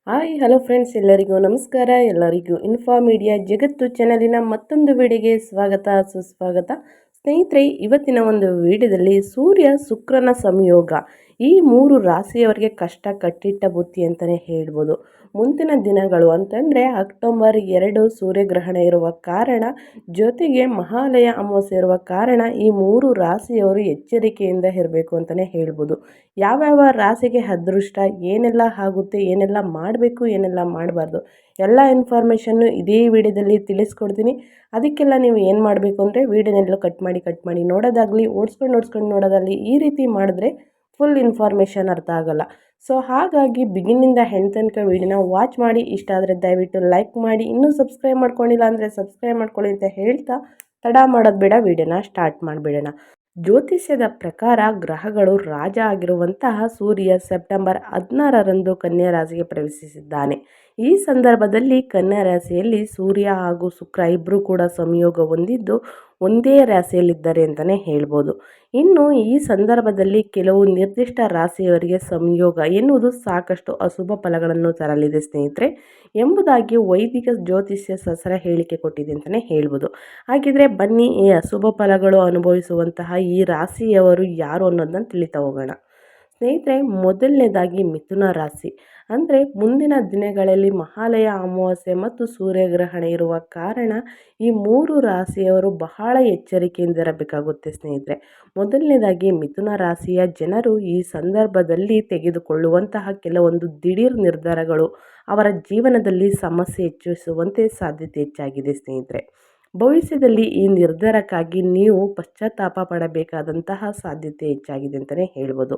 Hi hello friends, ಎಲ್ಲರಿಗೂ ನಮಸ್ಕಾರ. ಎಲ್ಲರಿಗೂ ಇನ್ಫಾ ಮೀಡಿಯಾ ಜಗತ್ತು ಚಾನಲಿನ ಮತ್ತೊಂದು ವಿಡಿಯೋಗೆ ಸ್ವಾಗತ ಸುಸ್ವಾಗತ. ಸ್ನೇಹಿತರೆ, ಇವತ್ತಿನ ಒಂದು ವಿಡಿಯೋದಲ್ಲಿ ಸೂರ್ಯ ಶುಕ್ರನ ಸಂಯೋಗ ಈ ಮೂರು ರಾಶಿಯವರಿಗೆ ಕಷ್ಟ ಕಟ್ಟಿಟ್ಟ ಬುತ್ತಿ ಅಂತಲೇ ಹೇಳ್ಬೋದು. ಮುಂದಿನ ದಿನಗಳು ಅಂತಂದರೆ ಅಕ್ಟೋಬರ್ 2 ಸೂರ್ಯಗ್ರಹಣ ಇರುವ ಕಾರಣ, ಜೊತೆಗೆ ಮಹಾಲಯ ಅಮಾವಾಸ್ಯೆ ಇರುವ ಕಾರಣ ಈ ಮೂರು ರಾಶಿಯವರು ಎಚ್ಚರಿಕೆಯಿಂದ ಇರಬೇಕು ಅಂತಲೇ ಹೇಳ್ಬೋದು. ಯಾವ್ಯಾವ ರಾಶಿಗೆ ಅದೃಷ್ಟ, ಏನೆಲ್ಲ ಆಗುತ್ತೆ, ಏನೆಲ್ಲ ಮಾಡಬೇಕು, ಏನೆಲ್ಲ ಮಾಡಬಾರ್ದು, ಎಲ್ಲ ಇನ್ಫಾರ್ಮೇಷನ್ನು ಇದೇ ವಿಡಿಯೋದಲ್ಲಿ ತಿಳಿಸ್ಕೊಡ್ತೀನಿ. ಅದಕ್ಕೆಲ್ಲ ನೀವು ಏನು ಮಾಡಬೇಕು ಅಂದರೆ ವಿಡಿಯೋನೆಲ್ಲ ಕಟ್ ಮಾಡಿ ನೋಡೋದಾಗಲಿ, ಓಡಿಸ್ಕೊಂಡು ನೋಡೋದಾಗಲಿ, ಈ ರೀತಿ ಮಾಡಿದ್ರೆ ಫುಲ್ ಇನ್ಫಾರ್ಮೇಷನ್ ಅರ್ಥ ಆಗೋಲ್ಲ. ಸೊ ಹಾಗಾಗಿ ಬಿಗಿನಿಂದ ಹೆಣ್ಣು ತನಕ ವಿಡಿಯೋನ ವಾಚ್ ಮಾಡಿ. ಇಷ್ಟ ಆದರೆ ದಯವಿಟ್ಟು ಲೈಕ್ ಮಾಡಿ. ಇನ್ನೂ ಸಬ್ಸ್ಕ್ರೈಬ್ ಮಾಡ್ಕೊಂಡಿಲ್ಲ ಅಂದರೆ ಸಬ್ಸ್ಕ್ರೈಬ್ ಮಾಡ್ಕೊಳ್ಳಿ ಅಂತ ಹೇಳ್ತಾ ತಡ ಮಾಡೋದು ಬೇಡ, ವಿಡಿಯೋನ ಸ್ಟಾರ್ಟ್ ಮಾಡಿಬಿಡೋಣ. ಜ್ಯೋತಿಷ್ಯದ ಪ್ರಕಾರ ಗ್ರಹಗಳು ರಾಜ ಆಗಿರುವಂತಹ ಸೂರ್ಯ ಸೆಪ್ಟೆಂಬರ್ 16ರಂದು ಕನ್ಯಾ ರಾಶಿಗೆ ಪ್ರವೇಶಿಸಿದ್ದಾನೆ. ಈ ಸಂದರ್ಭದಲ್ಲಿ ಕನ್ಯಾ ರಾಶಿಯಲ್ಲಿ ಸೂರ್ಯ ಹಾಗೂ ಶುಕ್ರ ಇಬ್ಬರು ಕೂಡ ಸಂಯೋಗ ಹೊಂದಿದ್ದು ಒಂದೇ ರಾಶಿಯಲ್ಲಿದ್ದಾರೆ ಅಂತಲೇ ಹೇಳ್ಬೋದು. ಇನ್ನು ಈ ಸಂದರ್ಭದಲ್ಲಿ ಕೆಲವು ನಿರ್ದಿಷ್ಟ ರಾಶಿಯವರಿಗೆ ಸಂಯೋಗ ಎನ್ನುವುದು ಸಾಕಷ್ಟು ಅಶುಭ ಫಲಗಳನ್ನು ತರಲಿದೆ ಸ್ನೇಹಿತರೆ ಎಂಬುದಾಗಿ ವೈದಿಕ ಜ್ಯೋತಿಷ್ಯ ಶಾಸ್ತ್ರ ಹೇಳಿಕೆ ಕೊಟ್ಟಿದೆ ಅಂತಲೇ ಹೇಳ್ಬೋದು. ಹಾಗಿದ್ರೆ ಬನ್ನಿ, ಈ ಅಶುಭ ಫಲಗಳು ಅನುಭವಿಸುವಂತಹ ಈ ರಾಶಿಯವರು ಯಾರು ಅನ್ನೋದನ್ನ ತಿಳಿತಾ ಹೋಗೋಣ. ಸ್ನೇಹಿತರೆ, ಮೊದಲನೇದಾಗಿ ಮಿಥುನ ರಾಶಿ. ಅಂದರೆ ಮುಂದಿನ ದಿನಗಳಲ್ಲಿ ಮಹಾಲಯ ಅಮಾವಾಸ್ಯೆ ಮತ್ತು ಸೂರ್ಯಗ್ರಹಣ ಇರುವ ಕಾರಣ ಈ ಮೂರು ರಾಶಿಯವರು ಬಹಳ ಎಚ್ಚರಿಕೆಯಿಂದ ಇರಬೇಕಾಗುತ್ತೆ ಸ್ನೇಹಿತರೆ. ಮೊದಲನೇದಾಗಿ ಮಿಥುನ ರಾಶಿಯ ಜನರು ಈ ಸಂದರ್ಭದಲ್ಲಿ ತೆಗೆದುಕೊಳ್ಳುವಂತಹ ಕೆಲವೊಂದು ದಿಢೀರ್ ನಿರ್ಧಾರಗಳು ಅವರ ಜೀವನದಲ್ಲಿ ಸಮಸ್ಯೆ ಹೆಚ್ಚಿಸುವಂತೆ ಸಾಧ್ಯತೆ ಹೆಚ್ಚಾಗಿದೆ ಸ್ನೇಹಿತರೆ. ಭವಿಷ್ಯದಲ್ಲಿ ಈ ನಿರ್ಧಾರಕ್ಕಾಗಿ ನೀವು ಪಶ್ಚಾತ್ತಾಪ ಪಡಬೇಕಾದಂತಹ ಸಾಧ್ಯತೆ ಹೆಚ್ಚಾಗಿದೆ ಅಂತಲೇ ಹೇಳ್ಬೋದು.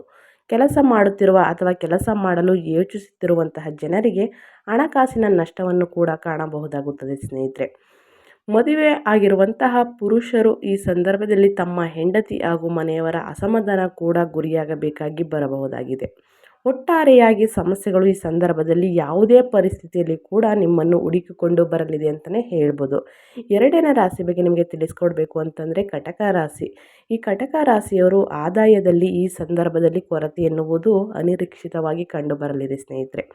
ಕೆಲಸ ಮಾಡುತ್ತಿರುವ ಅಥವಾ ಕೆಲಸ ಮಾಡಲು ಯೋಚಿಸುತ್ತಿರುವಂತಹ ಜನರಿಗೆ ಹಣಕಾಸಿನ ನಷ್ಟವನ್ನು ಕೂಡ ಕಾಣಬಹುದಾಗುತ್ತದೆ ಸ್ನೇಹಿತರೆ. ಮದುವೆ ಆಗಿರುವಂತಹ ಪುರುಷರು ಈ ಸಂದರ್ಭದಲ್ಲಿ ತಮ್ಮ ಹೆಂಡತಿ ಹಾಗೂ ಮನೆಯವರ ಅಸಮಾಧಾನ ಕೂಡ ಗುರಿಯಾಗಬೇಕಾಗಿ ಬರಬಹುದಾಗಿದೆ. ಒಟ್ಟಾರೆಯಾಗಿ ಸಮಸ್ಯೆಗಳು ಈ ಸಂದರ್ಭದಲ್ಲಿ ಯಾವುದೇ ಪರಿಸ್ಥಿತಿಯಲ್ಲಿ ಕೂಡ ನಿಮ್ಮನ್ನು ಹುಡುಕಿಕೊಂಡು ಬರಲಿದೆ ಅಂತಲೇ ಹೇಳ್ಬೋದು. ಎರಡನೇ ರಾಶಿ ಬಗ್ಗೆ ನಿಮಗೆ ತಿಳಿಸ್ಕೊಡ್ಬೇಕು ಅಂತಂದರೆ ಕಟಕ ರಾಶಿ. ಈ ಕಟಕ ರಾಶಿಯವರು ಆದಾಯದಲ್ಲಿ ಈ ಸಂದರ್ಭದಲ್ಲಿ ಕೊರತೆ ಎನ್ನುವುದು ಅನಿರೀಕ್ಷಿತವಾಗಿ ಕಂಡುಬರಲಿದೆ ಸ್ನೇಹಿತರೆ.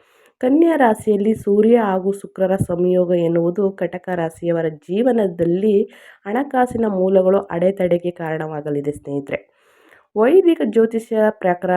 ಕನ್ಯಾ ರಾಶಿಯಲ್ಲಿ ಸೂರ್ಯ ಹಾಗೂ ಶುಕ್ರರ ಸಂಯೋಗ ಎನ್ನುವುದು ಕಟಕ ರಾಶಿಯವರ ಜೀವನದಲ್ಲಿ ಹಣಕಾಸಿನ ಮೂಲಗಳು ಅಡೆತಡೆಗೆ ಕಾರಣವಾಗಲಿದೆ ಸ್ನೇಹಿತರೆ. ವೈದಿಕ ಜ್ಯೋತಿಷ್ಯ ಪ್ರಕಾರ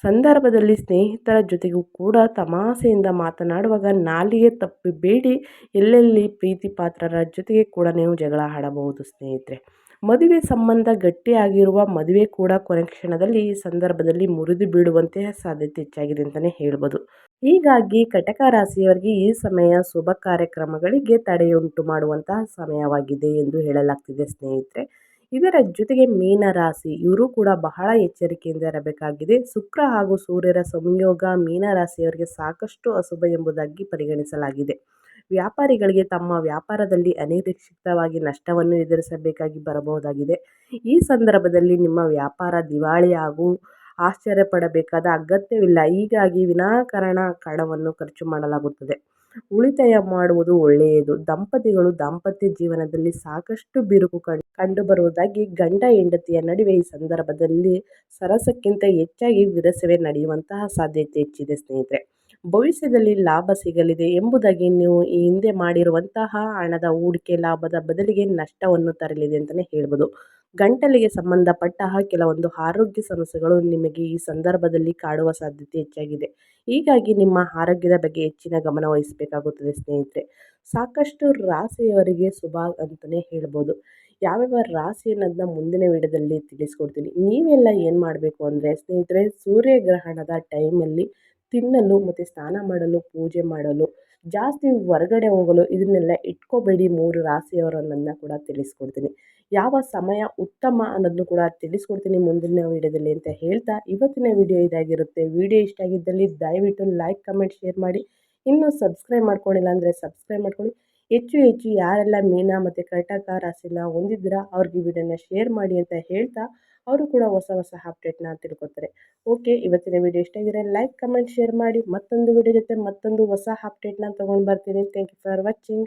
ಸಂದರ್ಭದಲ್ಲಿ ಸ್ನೇಹಿತರ ಜೊತೆಗೂ ಕೂಡ ತಮಾಷೆಯಿಂದ ಮಾತನಾಡುವಾಗ ನಾಲಿಗೆ ತಪ್ಪಿಬೇಡಿ. ಎಲ್ಲೆಲ್ಲಿ ಪ್ರೀತಿ ಪಾತ್ರರ ಜೊತೆಗೆ ಕೂಡ ನೀವು ಜಗಳ ಆಡಬಹುದು ಸ್ನೇಹಿತರೆ. ಮದುವೆ ಸಂಬಂಧ ಗಟ್ಟಿಯಾಗಿರುವ ಮದುವೆ ಕೂಡ ಕೊನೆ ಕ್ಷಣದಲ್ಲಿ ಈ ಸಂದರ್ಭದಲ್ಲಿ ಮುರಿದು ಬೀಳುವಂತಹ ಸಾಧ್ಯತೆ ಹೆಚ್ಚಾಗಿದೆ ಅಂತಲೇ ಹೇಳ್ಬೋದು. ಹೀಗಾಗಿ ಕಟಕ ರಾಶಿಯವರಿಗೆ ಈ ಸಮಯ ಶುಭ ಕಾರ್ಯಕ್ರಮಗಳಿಗೆ ತಡೆಯುಂಟು ಮಾಡುವಂತಹ ಸಮಯವಾಗಿದೆ ಎಂದು ಹೇಳಲಾಗ್ತಿದೆ ಸ್ನೇಹಿತರೆ. ಇದರ ಜೊತೆಗೆ ಮೀನ ರಾಶಿ, ಇವರು ಕೂಡ ಬಹಳ ಎಚ್ಚರಿಕೆಯಿಂದ ಇರಬೇಕಾಗಿದೆ. ಶುಕ್ರ ಹಾಗೂ ಸೂರ್ಯರ ಸಂಯೋಗ ಮೀನ ರಾಶಿಯವರಿಗೆ ಸಾಕಷ್ಟು ಅಶುಭ ಎಂಬುದಾಗಿ ಪರಿಗಣಿಸಲಾಗಿದೆ. ವ್ಯಾಪಾರಿಗಳಿಗೆ ತಮ್ಮ ವ್ಯಾಪಾರದಲ್ಲಿ ಅನಿರೀಕ್ಷಿತವಾಗಿ ನಷ್ಟವನ್ನು ಎದುರಿಸಬೇಕಾಗಿ ಬರಬಹುದಾಗಿದೆ. ಈ ಸಂದರ್ಭದಲ್ಲಿ ನಿಮ್ಮ ವ್ಯಾಪಾರ ದಿವಾಳಿ ಹಾಗೂ ಆಶ್ಚರ್ಯಪಡಬೇಕಾದ ಅಗತ್ಯವಿಲ್ಲ. ಹೀಗಾಗಿ ವಿನಾಕಾರಣ ಹಣವನ್ನು ಖರ್ಚು ಮಾಡಲಾಗುತ್ತದೆ. ಉಳಿತಾಯ ಮಾಡುವುದು ಒಳ್ಳೆಯದು. ದಂಪತಿಗಳು ದಾಂಪತ್ಯ ಜೀವನದಲ್ಲಿ ಸಾಕಷ್ಟು ಬಿರುಕು ಕಂಡುಬರುವುದಾಗಿ ಗಂಡ ಹೆಂಡತಿಯ ನಡುವೆ ಈ ಸಂದರ್ಭದಲ್ಲಿ ಸರಸಕ್ಕಿಂತ ಹೆಚ್ಚಾಗಿ ವಿರಸವೇ ನಡೆಯುವಂತಹ ಸಾಧ್ಯತೆ ಹೆಚ್ಚಿದೆ ಸ್ನೇಹಿತರೆ. ಭವಿಷ್ಯದಲ್ಲಿ ಲಾಭ ಸಿಗಲಿದೆ ಎಂಬುದಾಗಿ ನೀವು ಈ ಹಿಂದೆ ಮಾಡಿರುವಂತಹ ಹಣದ ಹೂಡಿಕೆ ಲಾಭದ ಬದಲಿಗೆ ನಷ್ಟವನ್ನು ತರಲಿದೆ ಅಂತಲೇ ಹೇಳ್ಬೋದು. ಗಂಟಲಿಗೆ ಸಂಬಂಧಪಟ್ಟ ಕೆಲವೊಂದು ಆರೋಗ್ಯ ಸಮಸ್ಯೆಗಳು ನಿಮಗೆ ಈ ಸಂದರ್ಭದಲ್ಲಿ ಕಾಡುವ ಸಾಧ್ಯತೆ ಹೆಚ್ಚಾಗಿದೆ. ಹೀಗಾಗಿ ನಿಮ್ಮ ಆರೋಗ್ಯದ ಬಗ್ಗೆ ಹೆಚ್ಚಿನ ಗಮನ ವಹಿಸಬೇಕಾಗುತ್ತದೆ ಸ್ನೇಹಿತರೆ. ಸಾಕಷ್ಟು ರಾಶಿಯವರಿಗೆ ಶುಭ ಅಂತಲೇ ಹೇಳ್ಬೋದು. ಯಾವ್ಯಾವ ರಾಶಿ ಅನ್ನೋದನ್ನ ಮುಂದಿನ ವಿಡಿಯೋದಲ್ಲಿ ತಿಳಿಸ್ಕೊಡ್ತೀನಿ. ನೀವೆಲ್ಲ ಏನು ಮಾಡಬೇಕು ಅಂದರೆ ಸ್ನೇಹಿತರೆ, ಸೂರ್ಯಗ್ರಹಣದ ಟೈಮಲ್ಲಿ ತಿನ್ನಲು ಮತ್ತು ಸ್ನಾನ ಮಾಡಲು, ಪೂಜೆ ಮಾಡಲು, ಜಾಸ್ತಿ ಹೊರಗಡೆ ಹೋಗಲು ಇದನ್ನೆಲ್ಲ ಇಟ್ಕೋಬೇಡಿ. ಮೂರು ರಾಶಿಯವರನ್ನ ಕೂಡ ತಿಳಿಸ್ಕೊಡ್ತೀನಿ. ಯಾವ ಸಮಯ ಉತ್ತಮ ಅನ್ನೋದನ್ನು ಕೂಡ ತಿಳಿಸ್ಕೊಡ್ತೀನಿ ಮುಂದಿನ ವಿಡಿಯೋದಲ್ಲಿ ಅಂತ ಹೇಳ್ತಾ ಇವತ್ತಿನ ವಿಡಿಯೋ ಇದಾಗಿರುತ್ತೆ. ವಿಡಿಯೋ ಇಷ್ಟ ಆಗಿದ್ದಲ್ಲಿ ದಯವಿಟ್ಟು ಲೈಕ್, ಕಮೆಂಟ್, ಶೇರ್ ಮಾಡಿ. ಇನ್ನೂ ಸಬ್ಸ್ಕ್ರೈಬ್ ಮಾಡ್ಕೊಂಡಿಲ್ಲ ಅಂದರೆ ಸಬ್ಸ್ಕ್ರೈಬ್ ಮಾಡ್ಕೊಳ್ಳಿ. ಹೆಚ್ಚು ಯಾರೆಲ್ಲ ಮೀನ ಮತ್ತು ಕಟಕ ರಾಶಿನ ಹೊಂದಿದ್ದೀರಾ ಅವ್ರಿಗೆ ವಿಡಿಯೋನ ಶೇರ್ ಮಾಡಿ ಅಂತ ಹೇಳ್ತಾ ಅವರು ಕೂಡ ಹೊಸ ಅಪ್ಡೇಟ್ನ ತಿಳ್ಕೊತಾರೆ. ಓಕೆ, ಇವತ್ತಿನ ವಿಡಿಯೋ ಇಷ್ಟ ಆಗಿದ್ರೆ ಲೈಕ್, ಕಮೆಂಟ್, ಶೇರ್ ಮಾಡಿ. ಮತ್ತೊಂದು ವಿಡಿಯೋ ಜೊತೆ ಮತ್ತೊಂದು ಹೊಸ ಅಪ್ಡೇಟ್ನ ತೊಗೊಂಡು ಬರ್ತೀನಿ. Thank you for watching.